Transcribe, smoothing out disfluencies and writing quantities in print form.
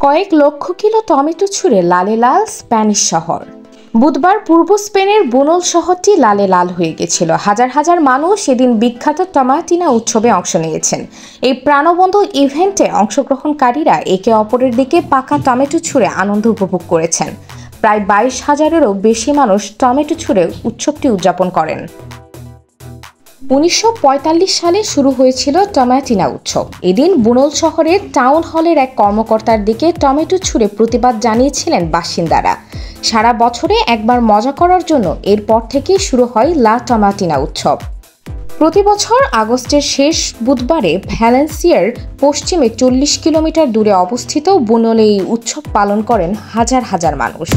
কয়েক লক্ষ kilo tomato ছুঁড়ে লালে লাল স্প্যানিশ শহর। বুধবার পূর্ব স্পেনের বুনোল শহরটি লালে লাল হয়ে গেছিল। হাজার হাজার মানুষ সেদিন বিখ্যাত টমাটিনা উৎসবে অংশ নিয়েছেন। এই প্রাণবন্ত ইভেন্টে অংশগ্রহণকারীরা একে অপরের দিকে পাকা টমেটো ছুঁড়ে আনন্দ উপভোগ করেছেন। প্রায় 22,000-এরও বেশি মানুষ টমেটো ছুঁড়ে উৎসবটি উদযাপন করেন। 1945 সালে শুরু হয়েছিল টমাটিনা উৎসব। এদিন বুনোল শহরের টাউন হলের এক কর্মকর্তার দিকে টমেটো ছুঁড়ে প্রতিবাদ জানিয়েছিলেন বাসিন্দারা। সারা বছরে একবার মজা করার জন্য এরপর থেকেই শুরু হয় লা টমাটিনা উৎসব। প্রতি বছর আগস্টের শেষ বুধবারে ভ্যালেন্সিয়ার পশ্চিমে 40 কিলোমিটার দূরে অবস্থিত বুনোলে এই উৎসব পালন করেন হাজার হাজার মানুষ।